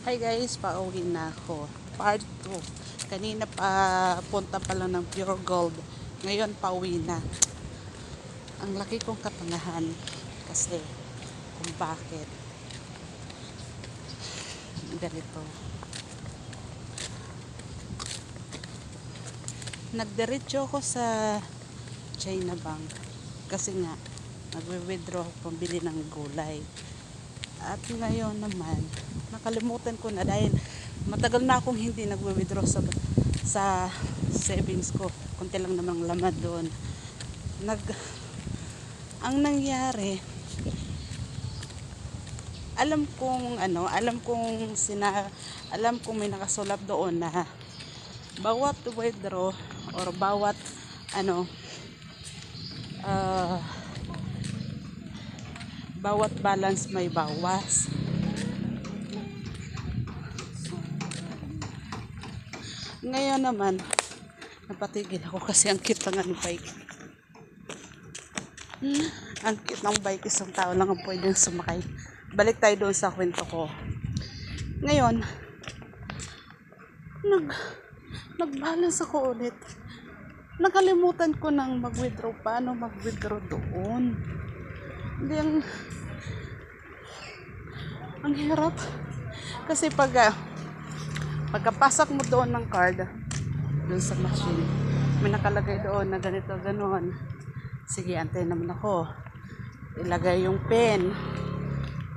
Hi guys, pauwi na ako. Part 2. Kanina pa punta pa lang ng Pure Gold. Ngayon pauwi na. Ang laki kong katangahan kasi kung bakit ganito. Nagdiretso ako sa China Bank kasi nga nagwi-withdraw ako pambili ng gulay. At ngayon naman nakalimutan ko na dahil matagal na akong hindi nagwi-withdraw sa savings ko. Kunti lang namang laman doon. Ang nangyari, alam kong may nakasulat doon na bawat withdraw or bawat ano ah, bawat balance may bawas. Ngayon naman napatigil ako kasi ang cute ng bike. Ang cute ng bike, isang tao lang ang pwedeng sumakay. Balik tayo doon sa kwento ko. Ngayon, nag-balance ako ulit. Nakalimutan ko nang mag-withdraw. Paano mag-withdraw doon? Hindi, ang hirap. Kasi pagkapasok mo doon ng card, doon sa machine, may nakalagay doon na ganito, ganon. Sige, antay naman ako. Ilagay yung pen.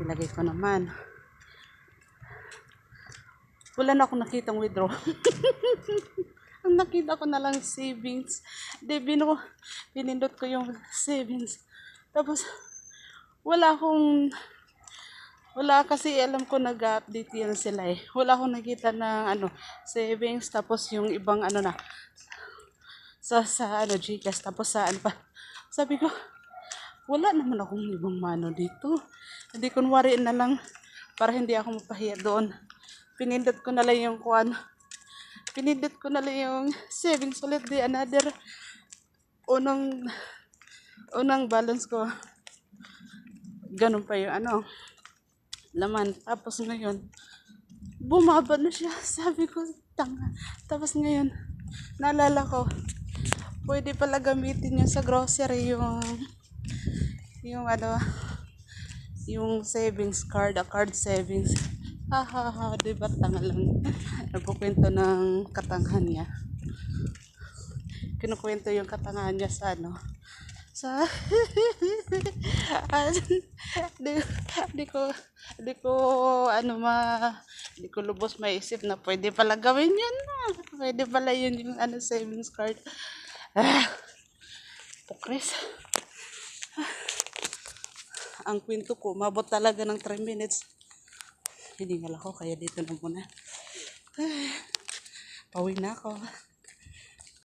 Ilagay ko naman. Wala na akong nakitang withdraw. Ang nakita ko na lang savings. Pinindot ko yung savings. Tapos, wala kasi alam ko nag-update yan sila eh. Wala akong nakita ng savings. Tapos yung ibang sa Gcash. Tapos saan pa. Sabi ko, wala naman akong ibang mano dito. Hindi kunwari na lang para hindi ako mapahiya doon. Pinindot ko na lang yung Pinindot ko na lang yung savings ulit. Di another unang balance ko. Ganun pa yung laman. Tapos ngayon, bumaba na siya. Sabi ko, tanga. Tapos ngayon, naalala ko, pwede pala gamitin yun sa grocery yung savings card, card savings. Ha ha ha, diba tanga lang. Nagkukwento ng katangahan niya. Kinukwento yung katangahan niya sa sa di, di ko di ko di ko lubos maisip na pwede pala gawin yun na. Pwede pala yun yung savings card. Pukris. Ang kwento ko, mabot talaga ng 3 minutes. Hiningal ako, kaya dito na muna. Pauwi na ako.